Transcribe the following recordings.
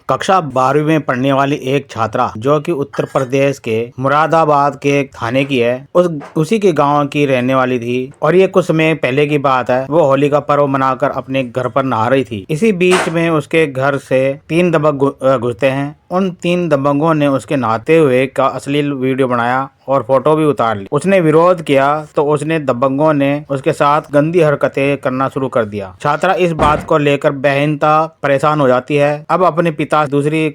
कक्षा 12वीं में पढ़ने वाली एक छात्रा जो कि उत्तर प्रदेश के मुरादाबाद के थाने की है, उसी के गांव की रहने वाली थी। और ये कुछ समय पहले की बात है। वो होली का पर्व मनाकर अपने घर पर नहा रही थी। इसी बीच में उसके घर से 3 दबंग घुसते हैं। उन 3 दबंगों ने उसके नहाते हुए का अश्लील वीडियो बनाया और फोटो भी उतार ली। उसने विरोध किया तो उसने दबंगों ने उसके साथ गंदी हरकतें करना शुरू कर दिया। छात्रा इस बात को लेकर बेहद परेशान हो जाती है। अब अपने पिता दूसरी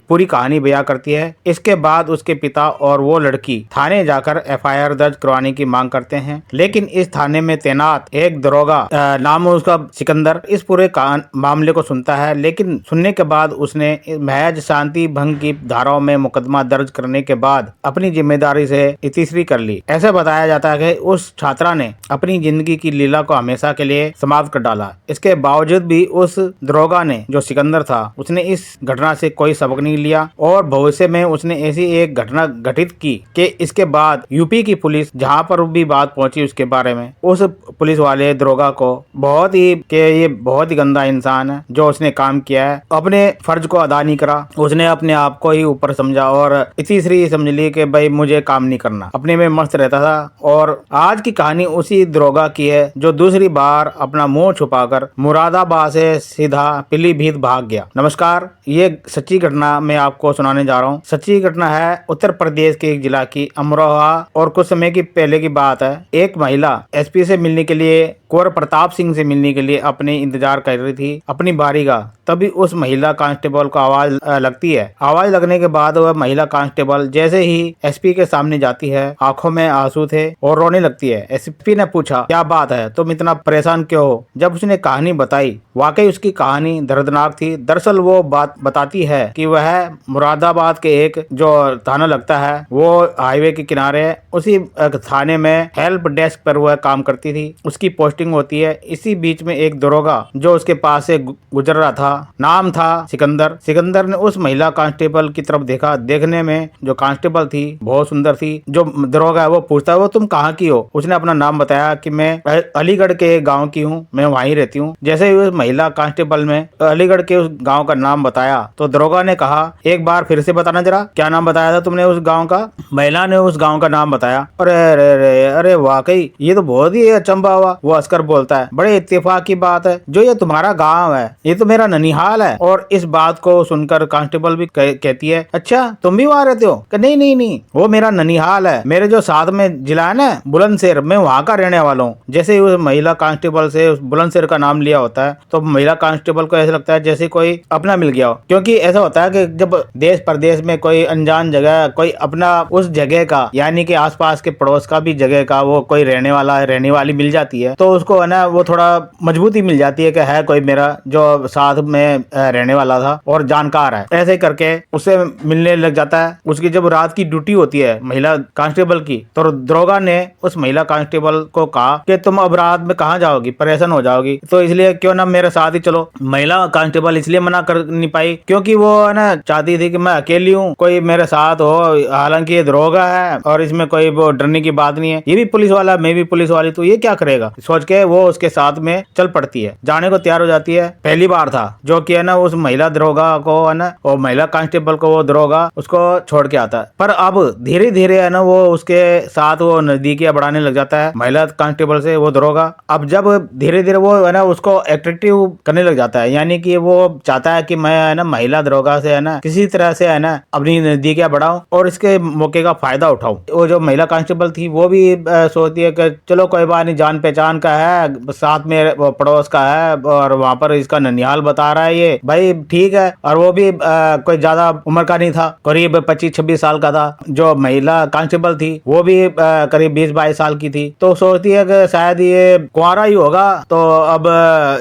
पूरी कहानी बयां करती है। इसके बाद उसके पिता और वो लड़की थाने जाकर FIR दर्ज करवाने की मांग करते हैं, लेकिन इस थाने में तैनात एक दरोगा नाम है उसका सिकंदर इस पूरे मामले को सुनता है। लेकिन सुनने के बाद उसने महज शांति भंग की धाराओं में मुकदमा दर्ज करने के बाद अपनी जिम्मेदारी से इतिश्री कर ली। ऐसे बताया जाता है कि उस छात्रा ने अपनी जिंदगी की लीला को हमेशा के लिए समाप्त कर डाला। इसके बावजूद भी उस दरोगा ने, जो सिकंदर था, उसने इस घटना से कोई सबक नहीं लिया और भविष्य में उसने ऐसी एक घटना घटित की कि इसके बाद यूपी की पुलिस जहां पर भी बात पहुंची उसके बारे में, उस पुलिस वाले दरोगा को ये बहुत ही गंदा इंसान है, जो उसने काम किया है, अपने फर्ज को अदा नहीं करा। उसने अपने आप को ही ऊपर समझा और इतिश्री समझ ली कि भाई मुझे काम नहीं करना, अपने में मस्त रहता था। और आज की कहानी उसी दरोगा की है जो दूसरी बार अपना मुंह छुपाकर मुरादाबाद से सीधा पीलीभीत भाग गया। नमस्कार, ये सच्ची घटना मैं आपको सुनाने जा रहा हूँ। सच्ची घटना है उत्तर प्रदेश के एक जिला की अमरोहा। और कुछ समय की पहले की बात है। एक महिला SP से मिलने के लिए, कुंवर प्रताप सिंह से मिलने के लिए अपने इंतजार कर रही थी अपनी बारी का। तभी उस महिला कांस्टेबल को आवाज लगती है। आवाज लगने के बाद वह महिला कांस्टेबल जैसे ही SP के सामने जाती है, आंखों में आंसू थे और रोने लगती है। SP ने पूछा, क्या बात है, तुम इतना परेशान क्यों हो? जब उसने कहानी बताई, वाकई उसकी कहानी दर्दनाक थी। दरअसल वो बात बताती है कि वह मुरादाबाद के एक जो थाना लगता है, वो हाईवे के किनारे, उसी थाने में हेल्प डेस्क पर वह काम करती थी। उसकी पोस्टिंग होती है। इसी बीच में एक दरोगा जो उसके पास से गुजर रहा था, नाम था सिकंदर। सिकंदर ने उस महिला कांस्टेबल की तरफ देखा। देखने में जो कांस्टेबल थी बहुत सुंदर थी। जो दरोगा है वो पूछता है, वो तुम कहाँ की हो? उसने अपना नाम बताया कि मैं अलीगढ़ के गांव की हूँ, मैं वहीं रहती हूँ। जैसे ही उस महिला कांस्टेबल में अलीगढ़ के उस गांव का नाम बताया तो दरोगा ने कहा, एक बार फिर से बताना जरा, क्या नाम बताया था तुमने उस गाँव का? महिला ने उस गाँव का नाम बताया। अरे अरे अरे अरे, वाकई ये तो बहुत ही अचंभा हुआ। वो हंसकर बोलता है, बड़े इत्तेफाक की बात है, जो ये तुम्हारा गाँव है ये तो मेरा ननिहाल है। और इस बात को सुनकर कांस्टेबल भी कहती है, अच्छा तुम भी वहाँ रहते हो? नहीं नहीं नहीं, वो मेरा ननिहाल है, मेरे जो साथ में जिला है ना बुलंदशहर, मैं वहाँ का रहने वाला हूँ। जैसे ही उस महिला कांस्टेबल से उस बुलंदशहर का नाम लिया होता है तो महिला कांस्टेबल को ऐसा लगता है जैसे कोई अपना मिल गया हो। क्योंकि ऐसा होता है कि जब देश प्रदेश में कोई अनजान जगह, कोई अपना उस जगह का, यानी कि आसपास के पड़ोस का भी जगह का वो कोई रहने वाली मिल जाती है तो उसको है ना वो थोड़ा मजबूती मिल जाती है कि है कोई मेरा जो साथ में रहने वाला था और जानकार है। ऐसे करके उससे मिलने लग जाता है। उसकी जब रात की ड्यूटी होती है महिला कांस्टेबल की, तो दरोगा ने उस महिला कांस्टेबल को कहा कि तुम अब रात में कहाँ जाओगी, परेशान हो जाओगी, तो इसलिए क्यों ना मेरे साथ ही चलो। महिला कांस्टेबल इसलिए मना कर नहीं पाई क्योंकि वो है ना चाहती थी कि मैं अकेली हूँ, कोई मेरे साथ हो। हालांकि ये दरोगा है और इसमें कोई वो डरने की बात नहीं है, ये भी पुलिस वाला, मैं भी पुलिस वाली, तो ये क्या करेगा, सोच के वो उसके साथ में चल पड़ती है, जाने को तैयार हो जाती है। पहली बार था जो कि है ना उस महिला दरोगा को है ना, और महिला कांस्टेबल को वो दरोगा उसको छोड़ के आता है। पर अब धीरे धीरे है ना वो उसके साथ वो नजदीकियां बढ़ाने लग जाता है महिला कांस्टेबल से वो दरोगा। अब जब धीरे धीरे वो है ना उसको अट्रैक्टिव करने लग जाता है, यानी कि वो चाहता है कि मैं है ना महिला दरोगा से है ना किसी तरह से है ना अपनी नजदीकियां बढ़ाऊं और इसके मौके का फायदा उठाऊं। वो जो महिला कांस्टेबल थी वो भी सोचती है कि चलो कोई बात नहीं, जान पहचान का है, साथ में पड़ोस का है और वहां पर इसका ननिहाल बता रहा है, ये भाई ठीक है। और वो भी कोई ज्यादा उम्र का नहीं था, करीब 25-26 साल का था। जो महिला कांस्टेबल थी वो भी करीब 20-22 साल की थी। तो सोचती है कि शायद ये कुंवारा ही होगा, तो अब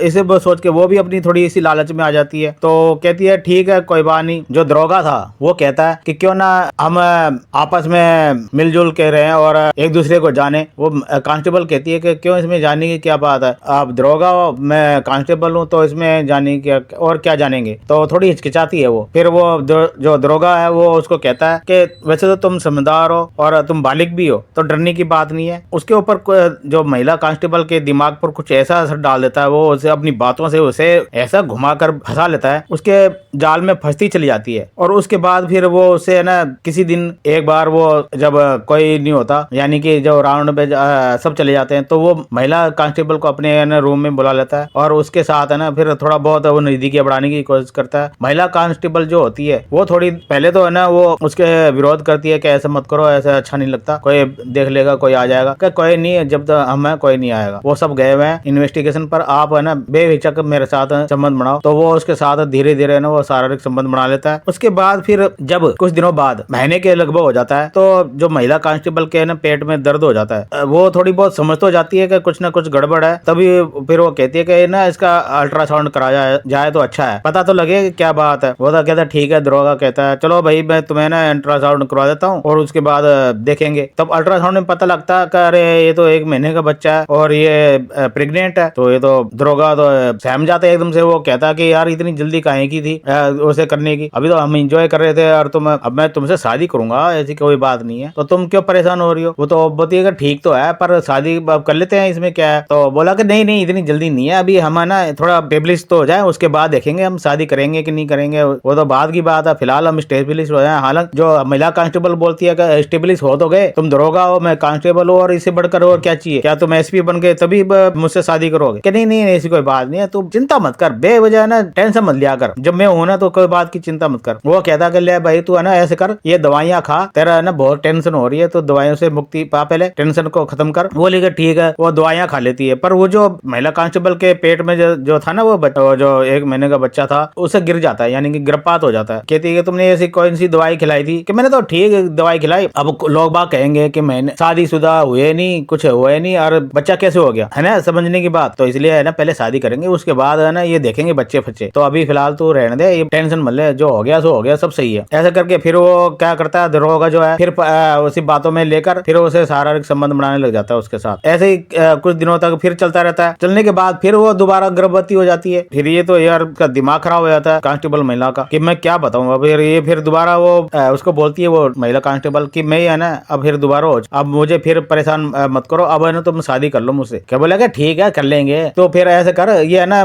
इसे सोच के वो भी अपनी थोड़ी सी लालच में आ जाती है। तो कहती है ठीक है कोई बात नहीं। जो दरोगा था वो कहता है कि क्यों ना हम आपस में मिलजुल के रहें और एक दूसरे को जाने। वो कांस्टेबल कहती है कि क्यों, इसमें जानने की क्या बात है, आप दरोगा हो, मैं कांस्टेबल हूँ, तो इसमें जानने की और क्या जानेंगे। तो थोड़ी हिचकिचाती है वो। फिर वो जो दरोगा है वो उसको कहता है कि वैसे तो तुम समझदार समझदार हो और तुम बालिग भी हो तो डरने की बात नहीं है। उसके ऊपर जो महिला कांस्टेबल के दिमाग पर कुछ ऐसा असर डाल देता है, वो उसे अपनी बातों से उसे ऐसा घुमाकर फंसा लेता है, उसके जाल में फंसती चली जाती है। और उसके बाद फिर वो उसे है ना किसी दिन एक बार वो जब कोई नहीं होता, यानी कि जब राउंड पे सब चले जाते हैं, तो वो महिला कांस्टेबल को अपने है ना रूम में बुला लेता है और उसके साथ है ना फिर थोड़ा बहुत वो नजदीकी बढ़ाने की कोशिश करता है। महिला कांस्टेबल जो होती है वो थोड़ी पहले तो है ना वो उसके विरोध करती है कि ऐसा मत करो, ऐसा अच्छा नहीं लगता, कोई देख लेगा, कोई आ जाएगा। क्या कोई नहीं है, जब तक हम है कोई नहीं आएगा, वो सब गए हुए हैं इन्वेस्टिगेशन पर, आप है ना बेहिचक मेरे साथ संबंध बनाओ। तो वो उसके साथ धीरे धीरे ना वो शारीरिक संबंध बना लेता है। उसके बाद फिर जब कुछ दिनों बाद महीने के लगभग हो जाता है, तो जो महिला कांस्टेबल के ना पेट में दर्द हो जाता है, वो थोड़ी बहुत समझ तो जाती है कि कुछ ना कुछ गड़बड़ है। तभी फिर वो कहती है कि ना इसका अल्ट्रासाउंड कराया जाए तो अच्छा है, पता तो लगे कि क्या बात है। वो तो कहता है ठीक है। दरोगा कहता है चलो भाई मैं तुम्हें ना अल्ट्रासाउंड करवा देता हूँ और उसके बाद देखेंगे। तब अल्ट्रासाउंड में पता लगता है कि अरे ये तो 1 महीने का बच्चा है और ये प्रेग्नेंट है। तो ये तो दरोगा तो सहम जाता है एकदम से। वो कहता है कि यार इतनी जल्दी काहे की थी उसे करने की, अभी तो हम एंजॉय कर रहे थे और अब मैं तुमसे शादी करूंगा, ऐसी कोई बात नहीं है, तो तुम क्यों परेशान हो रही हो। वो तो बोलती है कि ठीक तो है पर शादी अब कर लेते हैं, इसमें क्या है। तो बोला कि नहीं नहीं इतनी जल्दी नहीं है, अभी हम ना थोड़ा स्टेबलिश तो हो जाए, उसके बाद देखेंगे हम शादी करेंगे कि नहीं करेंगे, वो तो बाद की बात है, फिलहाल हम स्टेबलिश हो जाए। हालांकि जो महिला कांस्टेबल बोलती है कि स्टेबलिश हो तो गए, तुम दरोगा हो, मैं कांस्टेबल हूँ और इससे बढ़कर और क्या चाहिए, क्या तुम एसपी बन गए तभी मुझसे शादी करोगे। कि नहीं नहीं ऐसी कोई बात नहीं है, तुम चिंता मत कर, बेवजह ना टेंशन मत लिया कर, जब मैं हूं ना तो कोई बात की चिंता मत कर। वो कहता कि ले भाई तू है ना ऐसे कर, ये दवाइयां खा, तेरा है ना बहुत टेंशन हो रही है तो दवाइयों से मुक्ति पा, पहले टेंशन को खत्म कर। वो लेकर ठीक है, वो दवाइयां खा लेती है। पर वो जो महिला कांस्टेबल के पेट में जो था ना वो जो 1 महीने का बच्चा था, उसे गिर जाता है, यानी कि गर्भपात हो जाता है। कहती है कि तुमने ऐसी कौन सी दवाई खिलाई थी, कि मैंने तो ठीक दवाई खिलाई। अब लोग बाग कहेंगे कि मैंने शादीशुदा हुए नहीं, कुछ हुए नहीं और बच्चा कैसे हो गया, है ना, समझने की बात। तो इसलिए है ना पहले शादी करेंगे, उसके बाद है ना ये देखेंगे बच्चे फच्चे, तो अभी फिलहाल तू रहने दे, ये टेंशन मत ले, जो हो गया सो हो गया, सब सही है। ऐसा करके फिर वो क्या करता है, दरोगा जो है फिर उसी बातों में लेकर फिर उसे शारीरिक संबंध बनाने लग जाता है उसके साथ। ऐसे ही कुछ दिनों तक फिर चलता रहता है। चलने के बाद फिर वो दोबारा गर्भवती हो जाती है। फिर ये तो यार का दिमाग खराब हो जाता है कांस्टेबल महिला का, कि मैं क्या बताऊं। अब फिर दोबारा वो उसको बोलती है वो महिला कांस्टेबल कि मैं है ना अब फिर दोबारा हो, अब मुझे फिर परेशान मत करो, अब है ना तुम शादी कर लो मुझसे। क्या बोलेगा ठीक है कर लेंगे। तो फिर ऐसे कर, ये है ना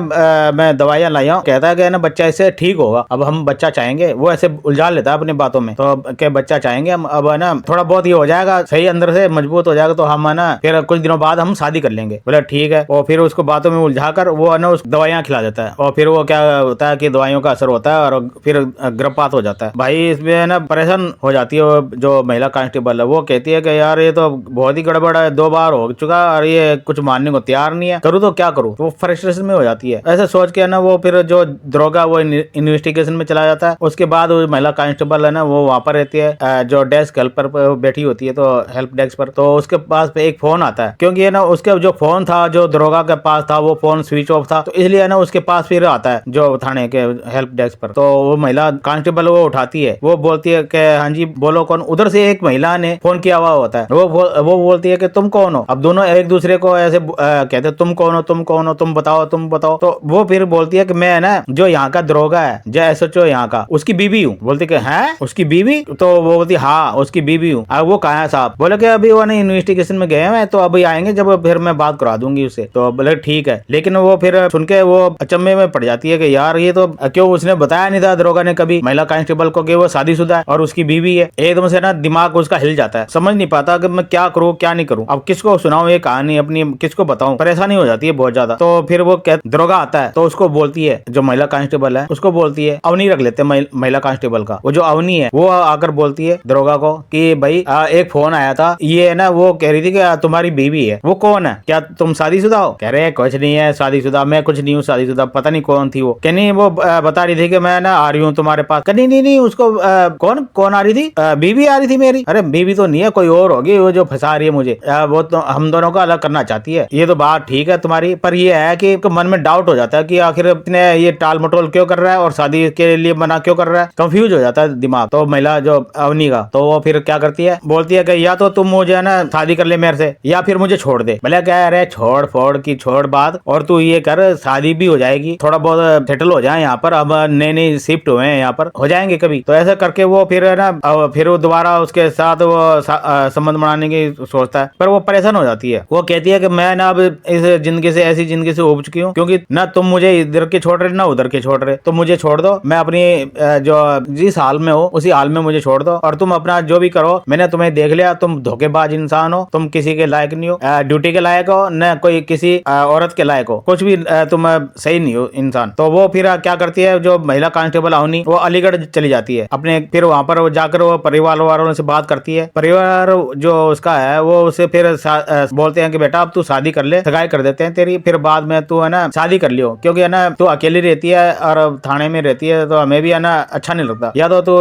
मैं दवाइयां लाई हूं, कहता है कि ना बच्चा इससे ठीक होगा, अब हम बच्चा चाहेंगे। वो ऐसे उलझा लेता है अपनी बातों में, तो क्या बच्चा चाहेंगे हम, अब है ना थोड़ा बहुत ये हो जाएगा सही, अंदर से मजबूत हो जाएगा, तो हम है ना फिर कुछ दिनों बाद हम शादी कर लेंगे। बोला ठीक है। और फिर उसको बातों में उलझा कर वो है ना उस दवाइयां खिला देता है, और फिर वो क्या होता है कि दवाइयों का असर होता है और फिर गर्भपात हो जाता है। भाई इसमें है ना परेशान हो जाती है जो महिला कांस्टेबल है। वो कहती है कि यार ये तो बहुत ही गड़बड़ है, 2 बार हो चुका और ये कुछ मानने को तैयार नहीं है, करूँ तो क्या करूँ। वो फ्रस्ट्रेशन में हो जाती है। ऐसे सोच के ना वो फिर जो दरोगा वो इन्वेस्टिगेशन में चला जाता है। उसके बाद वो महिला कांस्टेबल है ना वो वहां पर रहती है, जो डेस्क हेल्प पर बैठी होती है, तो हेल्प डेस्क पर। तो उसके पास पे एक फोन आता है, क्योंकि है ना उसके जो फोन था जो दरोगा के पास था वो फोन स्विच ऑफ था, तो इसलिए है ना उसके पास फिर आता है जो थाने के हेल्प डेस्क पर। तो वो महिला कांस्टेबल वो उठाती है, वो बोलती है कि हाँ जी बोलो कौन। उधर से एक महिला ने फोन किया हुआ होता है, वो बोलती है कि तुम कौन हो। अब दोनों एक दूसरे को ऐसे कहते हैं तुम कौन हो, तुम कौन हो, तुम बताओ तुम बताओ। तो वो फिर बोलती है कि मैं है ना जो यहाँ का दरोगा है, जो एसएचओ यहाँ का, उसकी बीवी हूँ। बोलती कि है उसकी बीवी। तो वो बोलती हाँ उसकी बीवी हूँ। अब वो कहाँ है साहब। बोले कि अभी वो इन्वेस्टिगेशन में गए हैं, तो अभी आएंगे जब फिर मैं बात करा दूंगी उससे। तो बोले ठीक है। लेकिन वो फिर सुन के वो अचंभे में पड़ जाती है कि यार ये तो क्यों उसने बताया नहीं था दरोगा ने कभी महिला कांस्टेबल को कि वो शादीशुदा है और उसकी बीवी है। एकदम से ना दिमाग उसका हिल जाता है, समझ नहीं पाता कि मैं क्या करूँ क्या नहीं करूँ, अब किसको सुनाऊं ये कहानी अपनी, किसको बताऊं। परेशानी हो जाती है बहुत ज्यादा। तो फिर वो दरोगा आता है, तो उसको बोलती है जो महिला कांस्टेबल है, उसको बोलती है, अवनी रख लेते महिला कांस्टेबल का, वो जो अवनी है वो आकर बोलती है दरोगा को कि भाई एक फोन आया था, ये है ना वो कह रही थी कि तुम्हारी बीवी है। वो कौन है, क्या तुम शादीशुदा हो। कह रहे कुछ नहीं है शादीशुदा, मैं कुछ नहीं हूँ शादीशुदा। पता नहीं कौन थी वो, कह नहीं वो बता रही थी कि मैं ना आ रही हूँ तुम्हारे पास। नहीं नहीं नहीं उसको कौन आ रही थी, बीवी आ रही थी मेरी। अरे बीवी तो नहीं है, कोई और होगी वो जो फंसा रही है मुझे, वो तो हम दोनों को अलग करना चाहती है। ये तो बात ठीक है तुम्हारी, पर ये है कि मन में डाउट हो जाता है कि आखिर इतने ये टाल मटोल क्यों कर रहा है और शादी के लिए मना क्यों कर रहा है, कंफ्यूज हो जाता है दिमाग। तो महिला जो अवनी का, तो वो फिर क्या करती है, बोलती है कि या तो तुम मुझे ना शादी कर ले मेरे से, या फिर मुझे छोड़ दे। भले क्या अरे छोड़ फोड़ की छोड़ बात, और तू ये कर शादी भी हो जाएगी, थोड़ा बहुत सेटल हो जाए यहाँ पर, अब नए नए शिफ्ट हुए हैं यहाँ पर, हो जाएंगे कभी। तो ऐसा करके वो फिर है ना फिर वो दोबारा उसके साथ वो संबंध बनाने की सोचता है, पर वो परेशान हो जाती है। वो कहती है कि मैं ना अब इस जिंदगी से, ऐसी जिंदगी से उब चुकी हूँ, क्योंकि ना तुम मुझे इधर के छोड़ रहे ना उधर के छोड़ रहे, तो मुझे छोड़ दो, मैं अपनी जो जिस हाल में हो उसी हाल में मुझे छोड़ दो, और तुम अपना जो भी करो, मैंने तुम्हें देख लिया, तुम धोखेबाज इंसान हो, तुम किसी के लायक नहीं हो, ड्यूटी के लायक हो, न कोई किसी औरत के लायक हो, कुछ भी तुम सही नहीं हो इंसान। तो वो फिर क्या करती है, जो महिला कांस्टेबल अवनी, वो अलीगढ़ चली जाती है अपने, फिर वहां पर जाकर वो परिवार वालों से बात करती है। परिवार जो उसका है वो उसे फिर बोलते हैं कि बेटा अब तू शादी कर ले, सगाई कर देते हैं तेरी, फिर बाद में तू है ना शादी कर लियो, क्योंकि है ना तू अकेली रहती है और थाने में रहती है, तो हमें भी है ना अच्छा नहीं लगता, या तो तू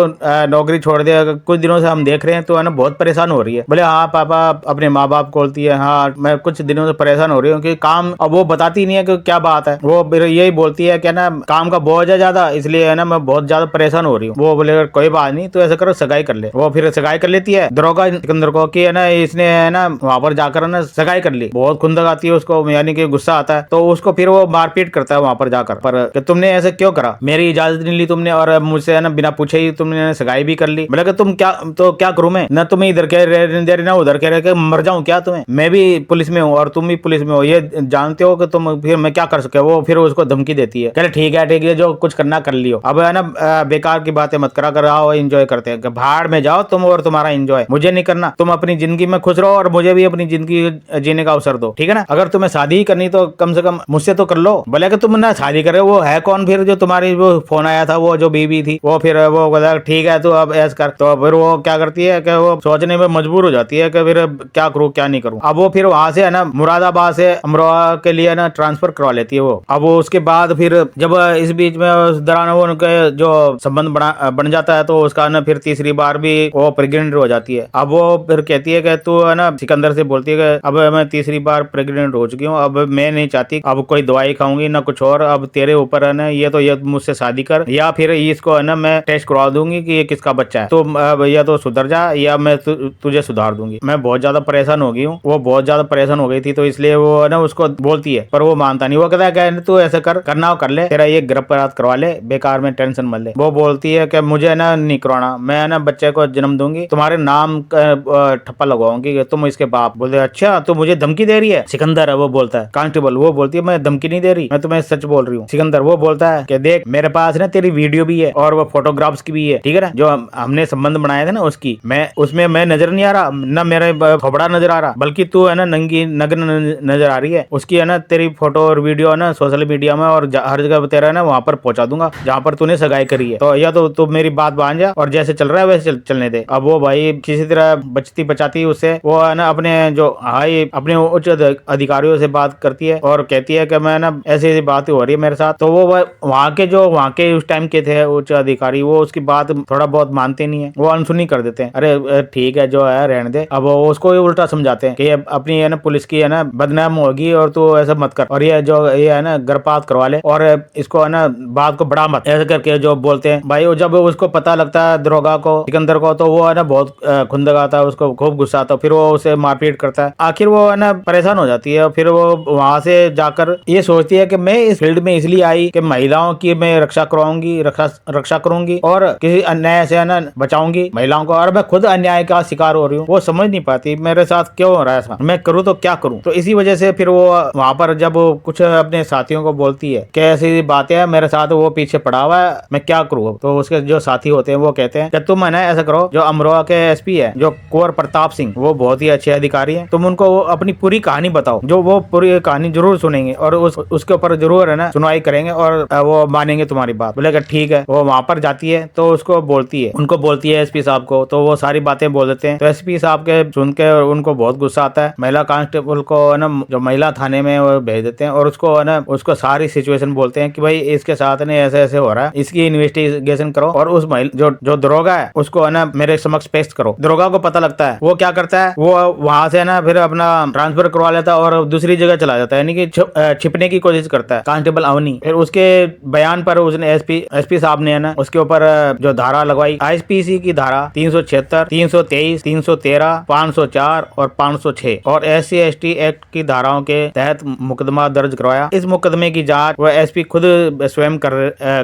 नौकरी छोड़ दे, कुछ दिनों से हम देख रहे हैं तो है ना बहुत परेशान हो रही है। बोले हाँ पापा, अपने माँ बाप को बोलती है, हाँ मैं कुछ दिनों से परेशान हो रही हूँ कि काम, अब वो बताती नहीं है कि क्या बात है, वो फिर यही बोलती है कि ना काम का बोझ है ज्यादा, इसलिए है ना मैं बहुत ज्यादा परेशान हो रही हूँ। वो बोले कोई बात नहीं, तो ऐसा करो सगाई कर ले। वो फिर सगाई कर लेती है दरोगा सिकंदर को, कि है ना इसने है ना वहां पर जाकर ना सगाई कर ली। बहुत खुंदक आती है उसको, यानी कि गुस्सा आता है, तो उसको फिर वो मारपीट करता है वहां पर जाकर, पर कि तुमने ऐसे क्यों करा, मेरी इजाजत नहीं ली तुमने, और मुझसे है ना बिना पूछे ही तुमने सगाई भी कर ली। बोले कि तुम क्या, तो क्या करूं मैं, ना तुम्हें इधर के रहने दे रही ना उधर के रह के मर जाऊं क्या तुम्हें, मैं भी पुलिस में हूँ और तुम भी पुलिस में हो, ये जानते हो कि तुम, फिर मैं क्या कर सके। वो फिर उसको धमकी देती है, कहले ठीक है जो कुछ करना कर लियो, अब है ना बेकार की बातें मत करा कर, आओ एंजॉय करते हैं, भाड़ में जाओ तुम और तुम्हारा एंजॉय, मुझे नहीं करना, तुम अपनी जिंदगी में खुश रहो और मुझे भी अपनी जिंदगी जीने का अवसर दो, ठीक है ना। अगर तुम्हें शादी ही करनी तो कम से कम मुझसे तो कर लो। बोले कि तुम ना शादी करे, वो है कौन फिर जो तुम्हारी वो फोन आया था, वो जो बीबी थी, वो फिर वो बोला ठीक है तो अब ऐसा कर, तो फिर वो क्या करती है कि वो सोचने में मजबूर हो जाती है कि फिर क्या करूँ क्या नहीं करूँ। अब वो फिर वहां से है ना मुरादाबाद से अमरोहा के लिए ना ट्रांसफर करवा लेती है वो। अब वो उसके बाद फिर जब इस बीच में उस दौरान वो उनके जो संबंध बन जाता है, तो उसका ना फिर तीसरी बार भी वो प्रेग्नेंट हो जाती है। अब वो फिर कहती है कि तू है ना सिकंदर से बोलती है कि अब मैं तीसरी बार प्रेग्नेंट हो चुकी हूँ, अब मैं नहीं चाहती अब कोई दवाई खाऊंगी ना कुछ और, अब तेरे ऊपर है ना ये मुझसे शादी कर, या फिर इसको है ना मैं टेस्ट करवा दूंगी कि ये किसका बच्चा है, तो या तो सुधर जा या मैं तुझे सुधार दूंगी। मैं बहुत ज्यादा परेशान हो गई हूँ। वो बहुत ज्यादा परेशान हो गई थी, तो इसलिए वो है ना उसको बोलती है, पर वो मानता नहीं। वो कहता है तू ऐसा करना हो कर ले, तेरा ये गिरफ्तार करवा ले, बेकार में टेंशन मत ले। वो बोलती है कि मुझे ना नहीं करवाना, मैं ना बच्चे को जन्म दूंगी, तुम्हारे नाम ठप्पा लगवाऊंगी कि तुम इसके बाप। बोलते अच्छा तो मुझे धमकी दे रही है सिकंदर है, वो बोलता है कांस्टेबल, वो बोलती है मैं धमकी नहीं दे रही, मैं तुम्हें सच बोल रही हूँ। सिकंदर वो बोलता है कि देख मेरे पास ना तेरी वीडियो भी है और वो फोटोग्राफ्स की भी है, ठीक है ना, जो हमने संबंध बनाए थे ना उसकी, मैं उसमें मैं नजर नहीं आ रहा, ना मेरा खोपड़ा नजर आ रहा, बल्कि तू है ना नंगी नग्न नजर आ रही है। उसकी है ना तेरी फोटो और वीडियो है ना सोशल मीडिया में और हर जगह तेरा है ना वहां पर पहुंचा दूंगा जहां पर तूने सगाई करी है, तो या तो तू मेरी बात मान जा और जैसे चल रहा है वैसे चलने दे। अब वो भाई किसी तरह बचती बचाती उससे, वो है ना अपने जो हाई अपने उच्च अधिकारियों से बात करती है और कहती है कि मैं ना ऐसी बात हो रही है मेरे साथ। तो वो वहाँ के उस टाइम के थे उच्च अधिकारी, वो उसकी बात थोड़ा बहुत मानते नहीं है, वो अनसुनी कर देते हैं। अरे ठीक है जो है रहने दे। अब वो उसको उल्टा समझाते हैं कि अपनी है ना पुलिस की है ना बदनाम होगी और तू ऐसा मत कर, और ये है ना गर्भपात करवा ले और इसको है ना बात को बढ़ा मत, ऐसा करके जो बोलते हैं। भाई जब उसको पता लगता है दरोगा को सिकंदर को, तो वो है ना बहुत खुंदक आता है, उसको खूब गुस्सा आता है, फिर वो उसे मारपीट करता है। आखिर वो है ना परेशान हो जाती है, फिर वो वहां से जाकर ये सोचती है कि मैं इस फील्ड में इसलिए आई कि महिलाओं की मैं रक्षा करवाऊंगी, रक्षा करूंगी और किसी अन्याय से है ना बचाऊंगी महिलाओं को, और मैं खुद अन्याय का शिकार हो रही हूँ। वो समझ नहीं पाती मेरे साथ क्यों हो रहा है ऐसा, मैं करूँ तो क्या करूँ। तो इसी वजह से फिर वो वहां पर जब कुछ अपने साथियों को बोलती है कि ऐसी बातें हैं मेरे साथ, वो पीछे पड़ा हुआ है, मैं क्या करूँ। तो उसके जो साथी होते हैं वो कहते हैं कि तुम है ना ऐसा करो, जो अमरोहा के एसपी है जो कुंवर प्रताप सिंह, वो बहुत ही अच्छे अधिकारी हैं, तुम उनको अपनी पूरी कहानी बताओ, जो वो पूरी कहानी जरूर सुनेंगे और उसके ऊपर जरूर है ना सुनवाई करेंगे और वो मानेंगे तुम्हारी बात। बोले ठीक है। वो वहां पर जाती है तो उसको बोलती है, उनको बोलती है एसपी साहब को, तो वो सारी बातें बोल देते हैं। तो एसपी साहब के सुन के उनको बहुत गुस्सा आता है। महिला कांस्टेबल को है ना जो महिला थाने में वो भेज देते हैं और उसको है ना उसको सारी सिचुएशन बोलते हैं कि भाई इसके साथ ने ऐसे ऐसे हो रहा है, इसकी इन्वेस्टिगेशन करो और उस जो दरोगा है उसको है ना मेरे समक्ष पेश करो। दरोगा को पता लगता है, वो क्या करता है, वो वहां से ना फिर अपना ट्रांसफर करवा लेता है और दूसरी जगह चला जाता है, यानी कि छिपने की कोशिश करता है कांस्टेबल अवनी। फिर उसके बयान पर उसने एसपी साहब ने है ना उसके ऊपर जो धारा लगवाई, आईपीसी की धारा 376, 323, 313, 504 और 506 और SC/ST एक्ट की धाराओं के तहत मुकदमा दर्ज करवाया। इस मुकदमे की जांच वह एसपी खुद स्वयं कर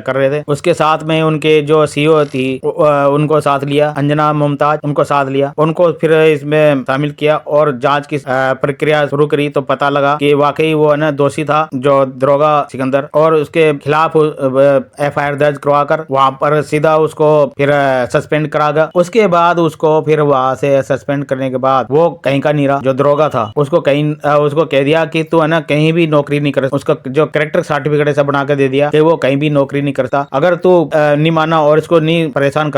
रहे थे। उसके साथ में उनके जो सीओ थी उनको साथ लिया, अंजना मुमताज उनको साथ लिया, उनको फिर इसमें शामिल किया और जांच की प्रक्रिया शुरू करी। तो पता लगा कि वाकई वो है ना दोषी था जो दरोगा सिकंदर, और उसके खिलाफ FIR दर्ज करवाकर वहां पर सीधा उसको फिर सस्पेंड करा गया। उसके बाद उसको फिर वहां से सस्पेंड करने के बाद वो कहीं का नहीं रहा, जो दरोगा था उसको कह दिया कि तू है ना कहीं भी नौकरी नहीं कर, उसका जो कैरेक्टर सर्टिफिकेट ऐसा बना के दे दिया कि वो कहीं भी नौकरी नहीं करता। अगर तू नहीं माना और इसको नहीं परेशान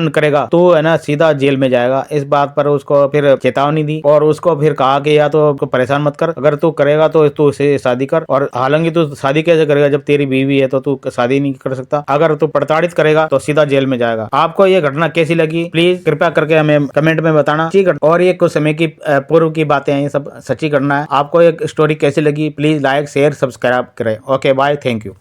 करेगा तो है ना सीधा जेल में जाएगा। इस बात पर उसको फिर चेतावनी दी और उसको फिर कहा कि या तो परेशान मत कर, अगर तू करेगा तो तू उसे शादी कर, और हालांकि तू शादी कैसे करेगा जब तेरी बीवी है, तो तू शादी नहीं कर सकता। अगर तू प्रताड़ित करेगा तो सीधा जेल में जाएगा। आपको ये घटना कैसी लगी प्लीज कृपया करके हमें कमेंट में बताना। ठीक है, और ये कुछ समय की पूर्व की बातें हैं, ये सब सच्ची घटना है। आपको एक स्टोरी कैसी लगी प्लीज लाइक शेयर सब्सक्राइब करें। Okay bye, thank you.